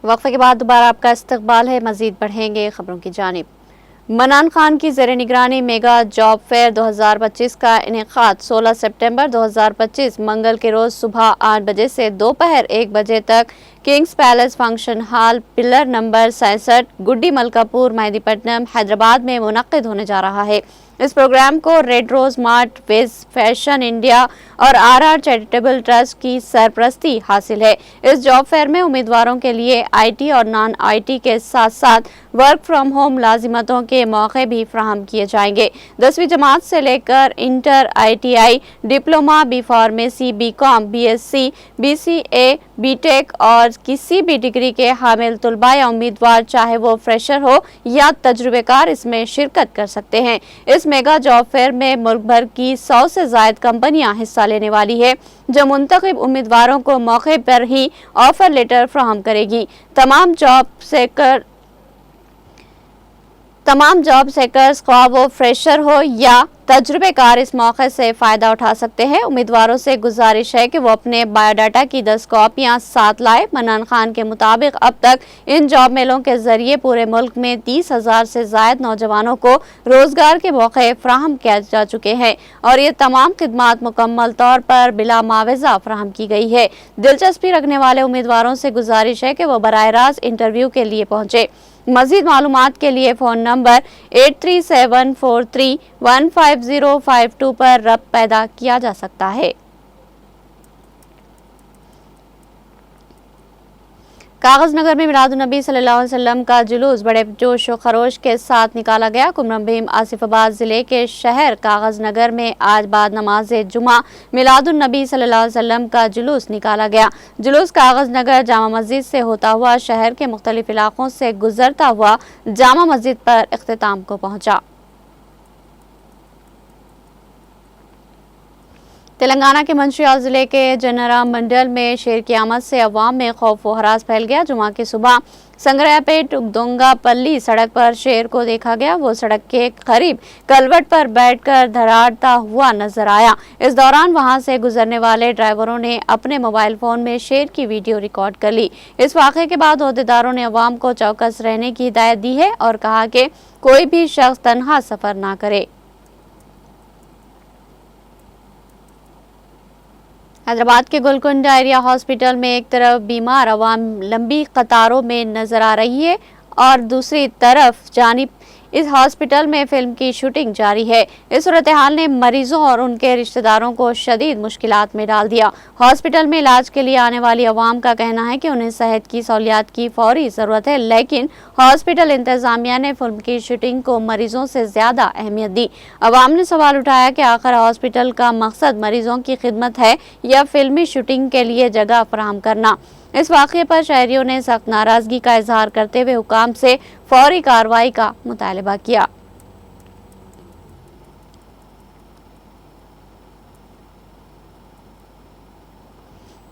वक्फे के बाद दोबारा आपका इस्तकबाल है। मजीद बढ़ेंगे खबरों की जानिब। मनान खान की ज़ेर निगरानी मेगा जॉब फेयर 2025 का इनेकाद 16 सितंबर 2025 मंगल के रोज सुबह 8 बजे से दोपहर 1 बजे तक Kings Palace function hall pillar number 67 Gudimalkapur Mehdipatnam Hyderabad में मुनक्किद होने जा रहा है। इस प्रोग्राम को Red Rose Mart Wiz Fashion India और आर चैरिटेबल ट्रस्ट की सरपरस्ती हासिल है। इस जॉब फेयर में उम्मीदवारों के लिए आईटी और नॉन आईटी के साथ साथ वर्क फ्रॉम होम लाजिमतों के मौके भी फराहम किए जाएंगे। 10वीं जमात से लेकर inter, ITI, diploma, B pharmacy, BCom, BSc, BCA, BTech और किसी भी डिग्री के हामिल तुलबा या उम्मीदवार चाहे वो फ्रेशर हो या तजुर्बेकार इसमें शिरकत कर सकते हैं। इस मेगा जॉब फेयर में मुल्क भर की 100 से ज्यादा कंपनियां हिस्सा लेने वाली है, जो मुंतखब उम्मीदवारों को मौके पर ही ऑफर लेटर फराहम करेगी। तमाम जॉब सेकर्स ख्वाह वो फ्रेशर हो या तजुर्बेकार इस मौके से फ़ायदा उठा सकते हैं। उम्मीदवारों से गुजारिश है कि वो अपने बायोडाटा की 10 कॉपियाँ साथ लाए। मनान खान के मुताबिक अब तक इन जॉब मेलों के जरिए पूरे मुल्क में 30,000 से ज़ायद नौजवानों को रोज़गार के मौके फराहम किए जा चुके हैं और ये तमाम खिदमात मुकम्मल तौर पर बिला मुआवजा फराहम की गई है। दिलचस्पी रखने वाले उम्मीदवारों से गुजारिश है कि वो बराह रास्त इंटरव्यू के लिए पहुँचे। मज़ीद मालूमात के लिए फ़ोन नंबर 8374315052 पर रब्त पैदा किया जा सकता है। कागज़नगर में मिलादुन्नबी सल्लल्लाहु अलैहि वसल्लम का जुलूस बड़े जोश व खरोश के साथ निकाला गया। कुमरम भीम आसिफाबाद जिले के शहर कागज़नगर में आज बाद नमाज जुमा मिलादुन्नबी सल्लल्लाहु अलैहि वसल्लम का जुलूस निकाला गया। जुलूस कागज़नगर जामा मस्जिद से होता हुआ शहर के मुख्तलिफ इलाकों से गुजरता हुआ जामा मस्जिद पर इख्तिताम को पहुंचा। तेलंगाना के मंचियाल जिले के जनरा मंडल में शेर की आमद से अवाम में खौफ व हरास फैल गया। जुमा की सुबह संग्रायापेट दोंगापल्ली सड़क पर शेर को देखा गया। वो सड़क के करीब कलवट पर बैठकर धड़ाड़ता हुआ नजर आया। इस दौरान वहां से गुजरने वाले ड्राइवरों ने अपने मोबाइल फोन में शेर की वीडियो रिकॉर्ड कर ली। इस वाक़े के बाद ओहदेदारों ने अवाम को चौकस रहने की हिदायत दी है और कहा कि कोई भी शख्स तन्हा सफर ना करे। हैदराबाद के गोलकुंडा एरिया हॉस्पिटल में एक तरफ बीमार अवाम लंबी कतारों में नजर आ रही है और दूसरी तरफ जानिब इस हॉस्पिटल में फिल्म की शूटिंग जारी है। इस सूरत हाल ने मरीजों और उनके रिश्तेदारों को शदीद मुश्किलात में डाल दिया। हॉस्पिटल में इलाज के लिए आने वाली अवाम का कहना है कि उन्हें सेहत की सहूलियात की फौरी ज़रूरत है, लेकिन हॉस्पिटल इंतजामिया ने फिल्म की शूटिंग को मरीजों से ज़्यादा अहमियत दी। अवाम ने सवाल उठाया कि आखिर हॉस्पिटल का मकसद मरीजों की खिदमत है या फिल्मी शूटिंग के लिए जगह फराहम करना। इस वाक़े पर शहरियों ने सख्त नाराज़गी का इजहार करते हुए हुकाम से फौरी कार्रवाई का मुतालबा किया।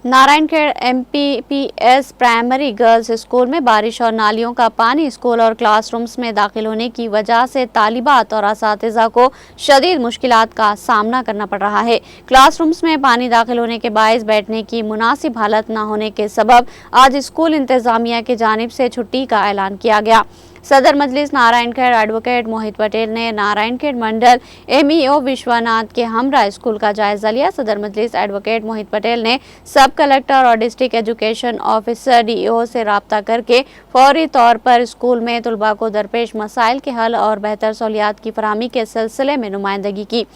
Narayankhed MPPS primary girls school में बारिश और नालियों का पानी स्कूल और क्लासरूम्स में दाखिल होने की वजह से तालिबात और असातिज़ा को शदीद मुश्किलात का सामना करना पड़ रहा है। क्लासरूम्स में पानी दाखिल होने के बायस बैठने की मुनासिब हालत न होने के सबब आज स्कूल इंतजामिया की जानिब से छुट्टी का ऐलान किया गया। सदर मजलिस नारायणखेड़ एडवोकेट मोहित पटेल ने नारायणखेड़ मंडल MEO विश्वनाथ के हमरा स्कूल का जायजा लिया। सदर मजलिस एडवोकेट मोहित पटेल ने सब कलेक्टर और डिस्ट्रिक्ट एजुकेशन ऑफिसर DEO से राब्ता करके फौरी तौर पर स्कूल में तुलबा को दरपेश मसाइल के हल और बेहतर सहूलियात की फराहमी के सिलसिले में नुमाइंदगी की।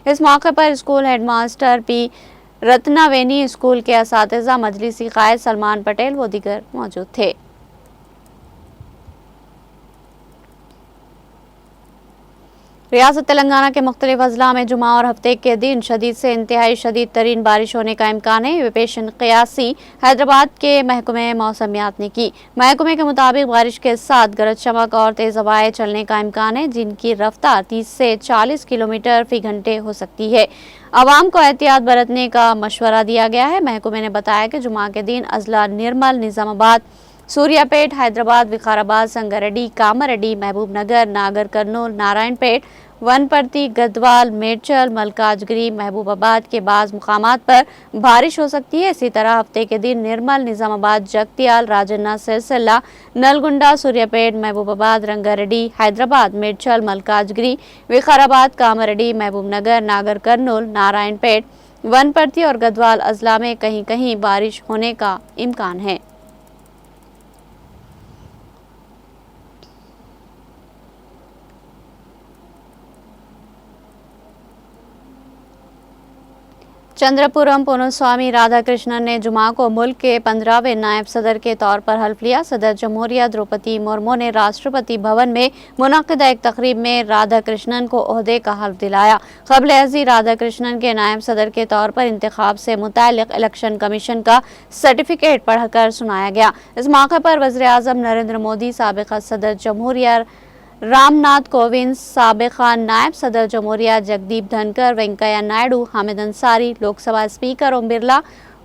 इस मौके पर स्कूल हेडमास्टर P रत्नावेनी, स्कूल के असातिज़ा, मजलिसी कायद सलमान पटेल व दीगर मौजूद थे। रियासत तेलंगाना के मुख्तलिफ अजला में जुमा और हफ्ते के दिन शदीद से इंतहाई शदीद तरीन बारिश होने का इम्कान है। ये पेशन क़यासी हैदराबाद के महकमे मौसमियात ने की। महकमे के मुताबिक बारिश के साथ गरज चमक और तेज़ हवाएं चलने का इम्कान है, जिनकी रफ्तार 30 से 40 किलोमीटर फी घंटे हो सकती है। आवाम को एहतियात बरतने का मशवरा दिया गया है। महकमे ने बताया कि जुमा के दिन अजला निर्मल, निज़ामाबाद, सूर्यापेट, हैदराबाद, विकाराबाद, संगारेड्डी, कामारेड्डी, महबूब नगर, नागर कर्नूल, नारायणपेट, वनपर्ती, गढ़वाल, मेडचल, मलकाजगिरी, महबूबाबाद के बाज़ मुकामात पर बारिश हो सकती है। इसी तरह हफ्ते के दिन निर्मल, निजामाबाद, जगतियाल, राजन्ना, सिरसिल्ला, नलगुंडा, सूर्यापेट, महबूबाबाद, रंगारेड्डी, हैदराबाद, मेडचल, मलकाजगिरी, विकाराबाद, कामारेड्डी, महबूबनगर, नागर कर्नूल, नारायणपेट, वनपर्ती और गढ़वाल अजला में कहीं कहीं बारिश होने का इम्कान है। चंद्रपुरम पुनस्वामी राधाकृष्णन ने जुमा को मुल्क के 15वें नायब सदर के तौर पर हल्फ लिया। सदर जमहूरिया द्रौपदी मुर्मू ने राष्ट्रपति भवन में मुनक्किदा एक तकरीब में राधाकृष्णन को ओहदे का हल्फ दिलाया। क़ब्ल अज़ी राधाकृष्णन के नायब सदर के तौर पर इंतखाब से मुताल्लिक़ इलेक्शन कमीशन का सर्टिफिकेट पढ़कर सुनाया गया। इस मौके पर वज़ीर आज़म नरेंद्र मोदी, साबिक़ सदर जमहूरिया रामनाथ कोविंद, साबिक़ा नायब सदर जमहूरिया जगदीप धनकर, वेंकैया नायडू, हामिद अंसारी, लोकसभा स्पीकर ओम बिरला,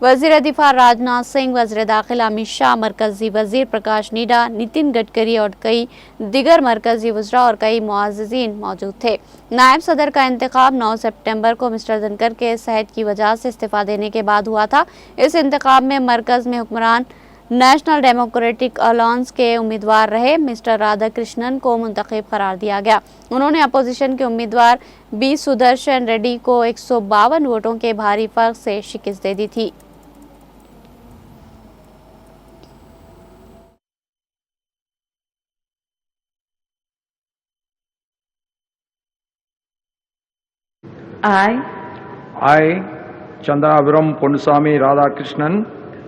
वज़ीर दिफा राजनाथ सिंह, वज़ीर दाखिला अमित शाह, मरकज़ी वज़ीर प्रकाश नीडा, नितिन गडकरी और कई दिगर मरकज़ी वज़रा और कई मुअज़्ज़िज़ीन मौजूद थे। नायब सदर का इंतखाब 9 सितंबर को मिस्टर धनकर के सेहत की वजह से इस्तीफ़ा देने के बाद हुआ था। इस इंतखाब में मरकज़ में हुक्मरान नेशनल डेमोक्रेटिक अलायंस के उम्मीदवार रहे मिस्टर राधाकृष्णन को मुंतखब करार दिया गया। उन्होंने अपोजिशन के उम्मीदवार बी सुदर्शन रेड्डी को 152 वोटों के भारी फर्क से शिकस्त दे दी थी। I, Chandrapuram Ponuswamy Radhakrishnan,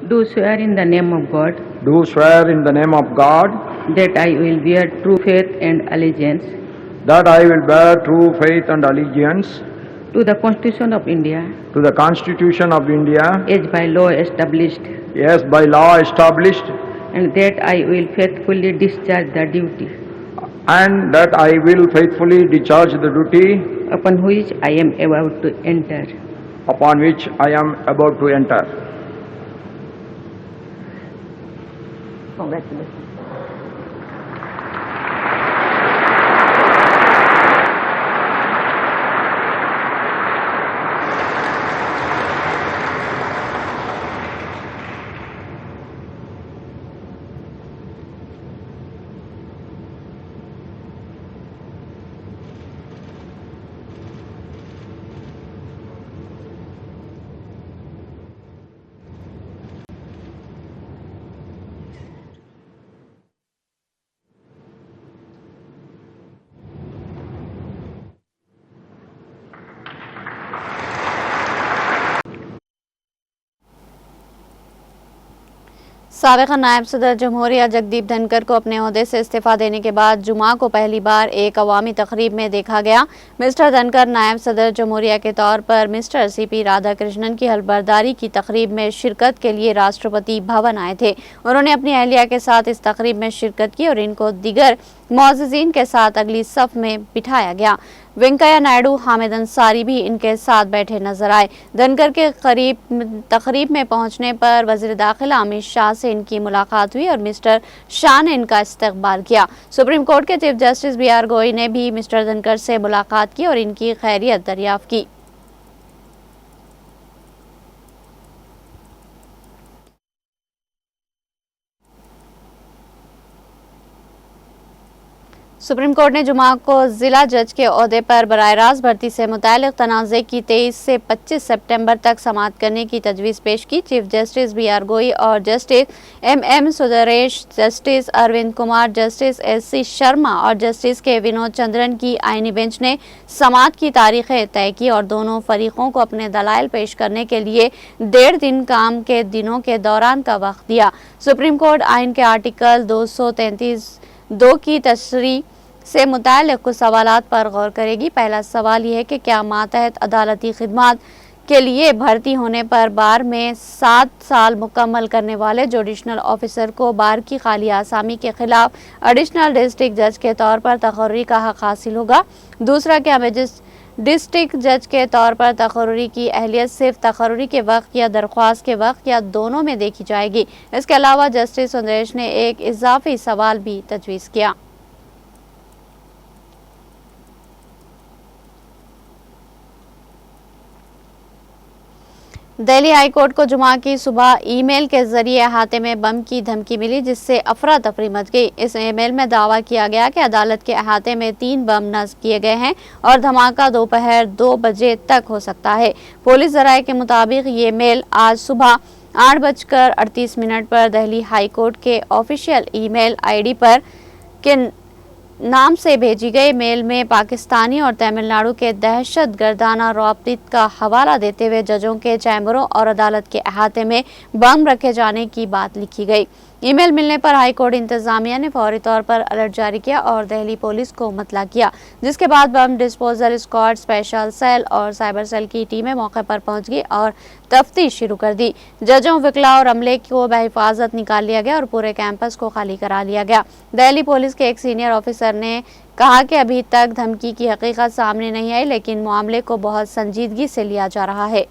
do swear in the name of God do swear in the name of God that I will bear true faith and allegiance that I will bear true faith and allegiance to the Constitution of India to the Constitution of India as by law established, as by law established, and that I will faithfully discharge the duty and that I will faithfully discharge the duty upon which I am about to enter. upon which I am about to enter. Congratulations. साबिक़ नायब सदर जमहूरिया जगदीप धनकर को अपने ओहदे से इस्तीफ़ा देने के बाद जुमा को पहली बार एक अवामी तकरीब में देखा गया। मिस्टर धनकर नायब सदर जमहूरिया के तौर पर मिस्टर सीपी राधाकृष्णन की हल्फबरदारी की तकरीब में शिरकत के लिए राष्ट्रपति भवन आए थे। उन्होंने अपनी अहलिया के साथ इस तकरीब में शिरकत की और इनको दीगर मुअज़्ज़िज़ीन के साथ अगली सफ में बिठाया गया। वेंकैया नायडू, हामिद अंसारी भी इनके साथ बैठे नजर आए। धनकर के तकरीब में पहुंचने पर वज़ीर दाखिला अमित शाह से इनकी मुलाकात हुई और मिस्टर शाह ने इनका इस्तकबाल किया। सुप्रीम कोर्ट के चीफ जस्टिस बी.आर. गोई ने भी मिस्टर धनकर से मुलाकात की और इनकी खैरियत दरियाफ्त की। सुप्रीम कोर्ट ने जुमा को जिला जज के ओहदे पर बराह रास्त भर्ती से मुताल्लिक़ तनाज़े की 23 से 25 सितंबर तक समाअत करने की तजवीज़ पेश की। Chief justice B R. गोई और justice M Sundaresh, justice Arvind Kumar, justice S C. Sharma और जस्टिस के विनोद चंद्रन की आईनी बेंच ने समाअत की तारीखें तय की और दोनों फरीकों को अपने दलाइल पेश करने के लिए 1.5 दिन काम के दिनों के दौरान का वक्त दिया। सुप्रीम कोर्ट आइन के आर्टिकल 233(2) की तशरीह से मुताल्लिक़ कुछ सवालात पर गौर करेगी। पहला सवाल यह है कि क्या मातहत अदालती खिदमात के लिए भर्ती होने पर बार में 7 साल मुकम्मल करने वाले जुडिशनल ऑफिसर को बार की खाली आसामी के खिलाफ एडिशनल डिस्ट्रिक्ट जज के तौर पर तकर्री का हक हासिल होगा। दूसरा, क्या डिस्ट्रिक्ट जज के तौर पर तकर्री की अहलियत सिर्फ तकर्री के वक्त या दरख्वास्त के वक्त या दोनों में देखी जाएगी। इसके अलावा जस्टिस सुंदरेश ने एक इजाफी सवाल भी तजवीज़ किया। दिल्ली हाई कोर्ट को जुमा की सुबह ईमेल के जरिए अहाते में बम की धमकी मिली, जिससे अफरा तफरी मच गई। इस ईमेल में दावा किया गया कि अदालत के अहाते में 3 बम नस्ब किए गए हैं और धमाका दोपहर 2 बजे तक हो सकता है। पुलिस जराये के मुताबिक ये मेल आज सुबह 8:38 पर दिल्ली हाई कोर्ट के ऑफिशियल ईमेल आईडी पर के नाम से भेजी गई। मेल में पाकिस्तानी और तमिलनाडु के दहशतगर्दाना रवाबित का हवाला देते हुए जजों के चैम्बरों और अदालत के अहाते में बम रखे जाने की बात लिखी गई। ईमेल मिलने पर हाईकोर्ट इंतजामिया ने फौरी तौर पर अलर्ट जारी किया और दिल्ली पुलिस को मुतला किया, जिसके बाद bomb disposal squad, special cell और साइबर सेल की टीमें मौके पर पहुंच गई और तफ्तीश शुरू कर दी। जजों, वकीलों और अमले को बहिफाजत निकाल लिया गया और पूरे कैंपस को खाली करा लिया गया। दिल्ली पुलिस के एक सीनियर ऑफिसर ने कहा कि अभी तक धमकी की हकीकत सामने नहीं आई, लेकिन मामले को बहुत संजीदगी से लिया जा रहा है।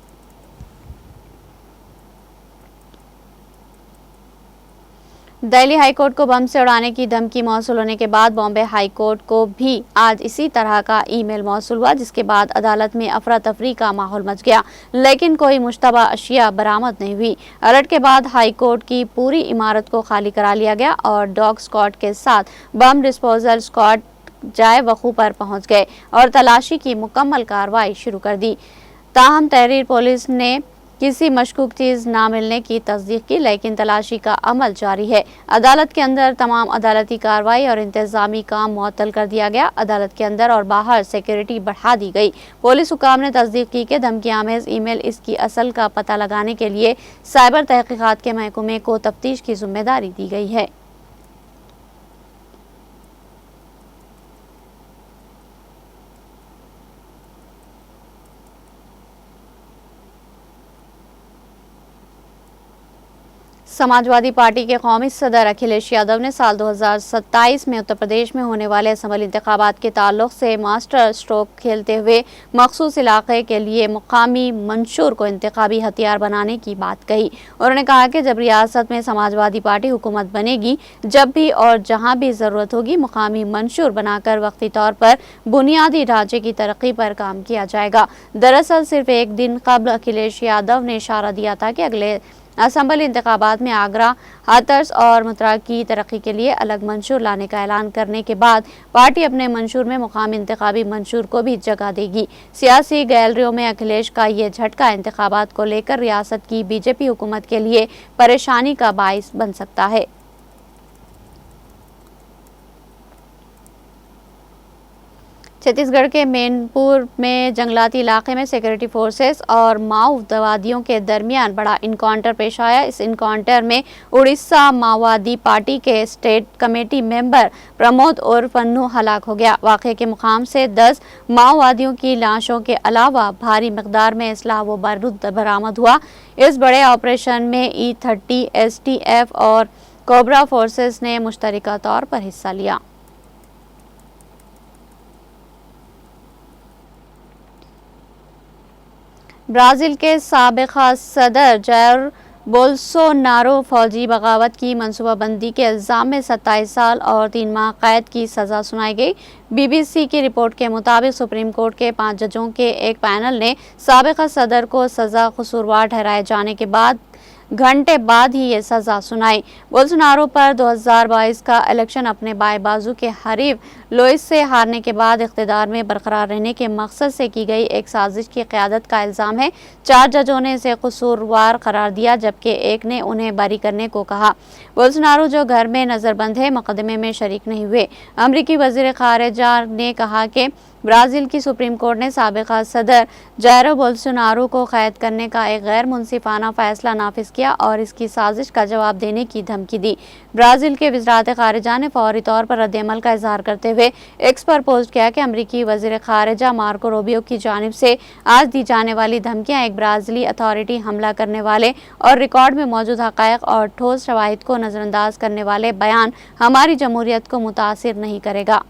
दिल्ली हाईकोर्ट को बम से उड़ाने की धमकी मौसूल होने के बाद बॉम्बे हाईकोर्ट को भी आज इसी तरह का ईमेल मौसूल हुआ, जिसके बाद अदालत में अफरा तफरी का माहौल मच गया, लेकिन कोई मुश्तबा अशिया बरामद नहीं हुई। अलर्ट के बाद हाईकोर्ट की पूरी इमारत को खाली करा लिया गया और डॉग स्क्वाड के साथ बम डिस्पोजल स्क्वाड जाए वकू पर पहुंच गए और तलाशी की मुकम्मल कार्रवाई शुरू कर दी। ताहम तहरीर पुलिस ने किसी मशकूक चीज ना मिलने की तस्दीक की, लेकिन तलाशी का अमल जारी है। अदालत के अंदर तमाम अदालती कार्रवाई और इंतजामी काम मुअत्तल कर दिया गया। अदालत के अंदर और बाहर सिक्योरिटी बढ़ा दी गई। पुलिस हुकाम ने तस्दीक की कि धमकी आमेज ईमेल इसकी असल का पता लगाने के लिए साइबर तहकीकात के महकमे को तफ्तीश की जिम्मेदारी दी गई है। समाजवादी पार्टी के कौमी सदर अखिलेश यादव ने साल 2027 में उत्तर प्रदेश में होने वाले असम्बली इंतखाबात के ताल्लुक से मास्टर स्ट्रोक खेलते हुए मखसूस इलाके के लिए मुकामी मंशूर को इंतखाबी हथियार बनाने की बात कही। उन्होंने कहा कि जब रियासत में समाजवादी पार्टी हुकूमत बनेगी, जब भी और जहां भी ज़रूरत होगी, मुकामी मंशूर बनाकर वक्ती तौर पर बुनियादी ढांचे की तरक्की पर काम किया जाएगा। दरअसल सिर्फ एक दिन कबल अखिलेश यादव ने इशारा दिया था कि अगले असम्बली इंतखाबात में आगरा, हाथरस और मथुरा की तरक्की के लिए अलग मंशूर लाने का ऐलान करने के बाद पार्टी अपने मंशूर में मुकामी इंतखाबी मंशूर को भी जगह देगी। सियासी गैलरियों में अखिलेश का ये झटका इंतखाबात को लेकर रियासत की बीजेपी हुकूमत के लिए परेशानी का बाइस बन सकता है। छत्तीसगढ़ के मैनपुर में जंगलाती इलाके में सिक्योरिटी फोर्सेस और माओवादियों के दरमियान बड़ा इनकाउंटर पेश आया। इस इनकाउंटर में उड़ीसा माओवादी पार्टी के स्टेट कमेटी मेंबर प्रमोद उर्फ पन्नू हलाक हो गया। वाक़े के मुकाम से 10 माओवादियों की लाशों के अलावा भारी मकदार में असलाह व बारूद बरामद हुआ। इस बड़े ऑपरेशन में E30, STF और कोबरा फोर्सेस ने मुश्तरका तौर पर हिस्सा लिया। ब्राज़ील के साबिक़ा सदर जायर बोल्सोनारो फौजी बगावत की मनसूबाबंदी के इल्ज़ाम में 27 साल और 3 माह कैद की सज़ा सुनाई गई। BBC की रिपोर्ट के मुताबिक सुप्रीम कोर्ट के 5 जजों के एक पैनल ने साबिक़ा सदर को सज़ा कसूरवार ठहराए जाने के बाद घंटे बाद ही ये सज़ा सुनाई। बोल्सोनारो पर 2022 का इलेक्शन अपने बाएं बाजू के हरीफ लुइस से हारने के बाद इख्तिदार में बरकरार रहने के मकसद से की गई एक साजिश की क़यादत का इल्ज़ाम है। 4 जजों ने इसे कसूरवार करार दिया, जबकि एक ने उन्हें बरी करने को कहा। बोल्सोनारो, जो घर में नज़रबंद है, मुकदमे में शरीक नहीं हुए। अमरीकी वज़ीर ख़ारिजा ने कहा कि ब्राज़ील की सुप्रीम कोर्ट ने साबिक़ा सदर जायर बोल्सोनारो को कैद करने का एक गैर मुनसिफाना फ़ैसला नाफिज किया और इसकी साजिश का जवाब देने की धमकी दी। ब्राज़ील के वज़ारत ख़ारिजा ने फौरी तौर पर रद्द-ए-अमल का इजहार करते हुए एक्स पर पोस्ट किया कि अमरीकी वज़ीर ख़ारिजा मार्को रूबियो की जानिब से आज दी जाने वाली धमकियाँ एक ब्राज़ीली अथॉरिटी हमला करने वाले और रिकॉर्ड में मौजूद हक़ाइक़ और ठोस शवाहिद को नज़रअंदाज करने वाले बयान हमारी जमहूरियत को मुतासिर नहीं करेगा।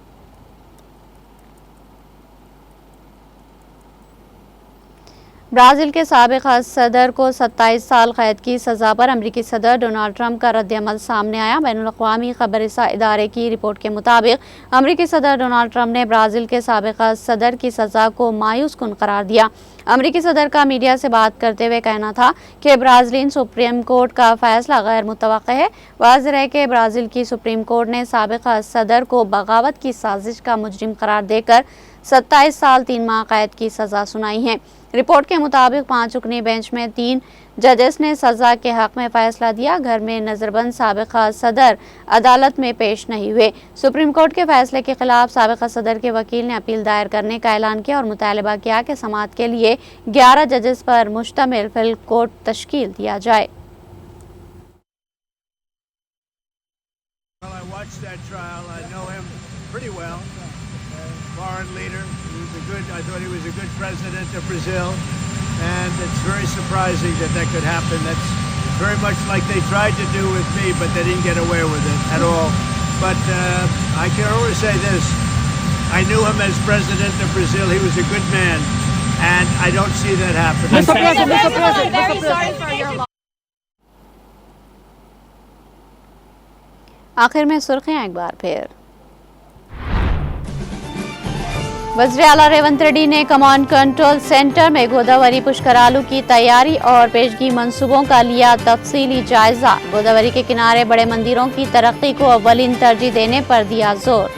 ब्राज़ील के साबिक़ सदर को 27 साल कैद की सज़ा पर अमरीकी सदर डोनाल्ड ट्रंप का रद्द-ए-अमल सामने आया। बैनुल-अक़वामी ख़बर-रसा इदारे की रिपोर्ट के मुताबिक अमरीकी सदर डोनाल्ड ट्रंप ने ब्राज़ील के साबिक़ सदर की सज़ा को मायूस कुन करार दिया। अमरीकी सदर का मीडिया से बात करते हुए कहना था कि ब्राज़ीलियन सुप्रीम कोर्ट का फैसला गैर मुतवक्किल है। वाज़ेह है कि ब्राज़ील की सुप्रीम कोर्ट ने साबिक़ सदर को बगावत की साजिश का मुजरिम करार देकर 27 साल 3 माह कैद की सज़ा सुनाई है। रिपोर्ट के मुताबिक 5 रुकनी बेंच में 3 जजेस ने सज़ा के हक़ में फ़ैसला दिया। घर में नज़रबंद साबिक़ सदर अदालत में पेश नहीं हुए। सुप्रीम कोर्ट के फैसले के खिलाफ साबिक़ सदर के वकील ने अपील दायर करने का ऐलान किया और मुतालबा किया कि समाअत के लिए 11 जजेस पर मुश्तमिल फिल कोर्ट तश्कील दिया जाए। Foreign leader. I thought he was a good president of Brazil, and it's very surprising that could happen. That's very much like they tried to do with me, but they didn't get away with it at all. But I can only say this: I knew him as president of Brazil. He was a good man, and I don't see that happening. Mr. President, very sorry for your loss. आखिर में सुर्खियां एक बार फिर। वज़ीर आला रेवंत रेड्डी ने command control centre में गोदावरी पुष्करालू की तैयारी और पेशगी मंसूबों का लिया तफसीली जायजा। गोदावरी के किनारे बड़े मंदिरों की तरक्की को अव्वलीन तरजीह देने पर दिया जोर।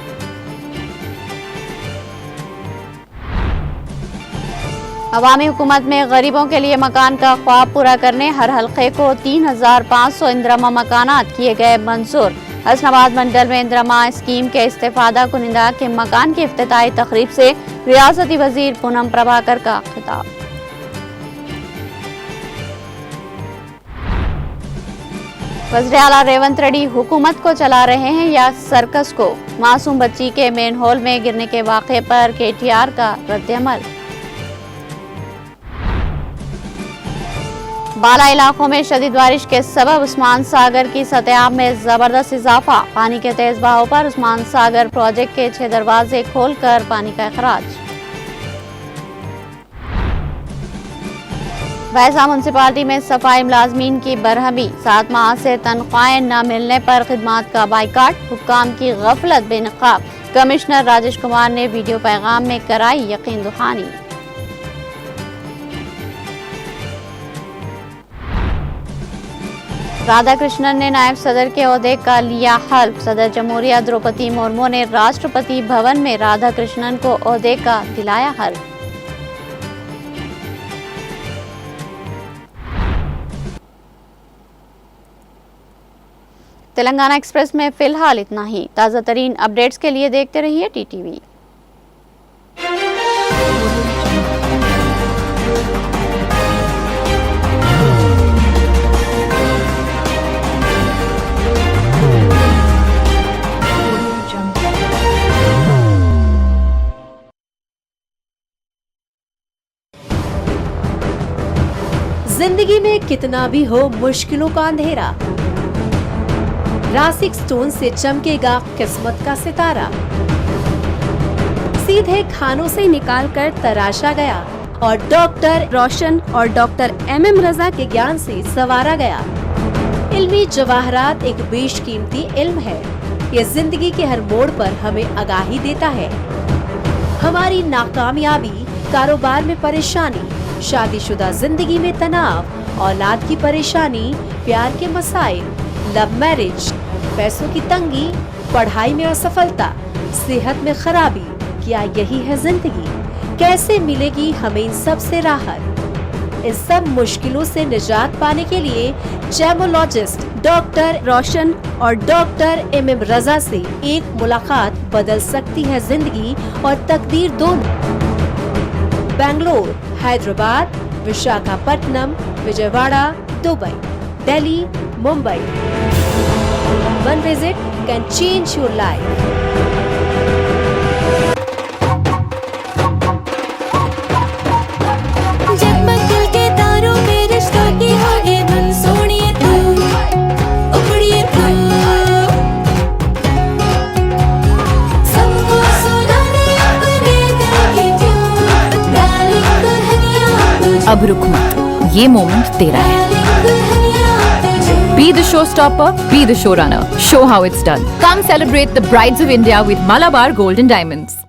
अवामी हुकूमत में गरीबों के लिए मकान का ख्वाब पूरा करने हर हल्के को 3500 इंदिरमा मकानात किए गए मंजूर। हसनाबाद मंडल में इंदिरमा स्कीम के इस्तेफादा कुनिंदा के मकान की इफ्तिताई तकरीब से रियासती वजीर पूनम प्रभाकर का खिताब। वज़ीर आला रेवंत रेड्डी हुकूमत को चला रहे हैं या सर्कस को? मासूम बच्ची के मेन होल में गिरने के वाक़े पर केटीआर का रद्द-ए-अमल। बाला इलाकों में शदीद बारिश के सबब उस्मान सागर की सतह में जबरदस्त इजाफा। पानी के तेज बहाव पर उस्मान सागर प्रोजेक्ट के 6 दरवाजे खोलकर पानी का अखराज। वैसा म्यूनसिपालिटी में सफाई मुलाजमीन की बरहमी। 7 माह से तनख्वाहें न मिलने पर खिदमात का बाइकाट। हुक्काम की गफलत बेनकाब। कमिश्नर राजेश कुमार ने वीडियो पैगाम में कराई यकीन दहानी। राधा कृष्णन ने नायब सदर के ओहदे का लिया हल्फ। सदर जमहूरिया द्रौपदी मुर्मू ने राष्ट्रपति भवन में राधा कृष्णन को ओहदे का दिलाया हल्फ। तेलंगाना एक्सप्रेस में फिलहाल इतना ही। ताज़ा तरीन अपडेट्स के लिए देखते रहिए टीटीवी। जिंदगी में कितना भी हो मुश्किलों का अंधेरा, रासिक स्टोन से चमकेगा किस्मत का सितारा। सीधे खानों से निकाल कर तराशा गया और डॉक्टर रोशन और डॉक्टर MM रजा के ज्ञान से संवारा गया। इल्मी जवाहरात एक बेशकीमती इल्म है। ये जिंदगी के हर मोड़ पर हमें आगाही देता है। हमारी नाकामयाबी, कारोबार में परेशानी, शादीशुदा जिंदगी में तनाव, औलाद की परेशानी, प्यार के मसाइल, लव मैरिज, पैसों की तंगी, पढ़ाई में असफलता, सेहत में खराबी, क्या यही है जिंदगी? कैसे मिलेगी हमें इन सब से राहत? इस सब मुश्किलों से निजात पाने के लिए जेमोलॉजिस्ट डॉक्टर रोशन और डॉक्टर MM रजा से एक मुलाकात बदल सकती है जिंदगी और तकदीर दोनों। Bangalore, Hyderabad, Visakhapatnam, Vijayawada, Dubai, Delhi, Mumbai. One visit can change your life. जगमग के तारों में रिश्तों की होगी धुन, सोनिए तू, उखड़िए तू, सबको सुनाने अपने दिल की ट्यून, डार्लिंग दुल्हनिया तुझ अब रुक मत, ये मोमेंट तेरा है। Be the showstopper, be the showrunner. Show how it's done. Come celebrate the Brides of India with Malabar Gold and Diamonds.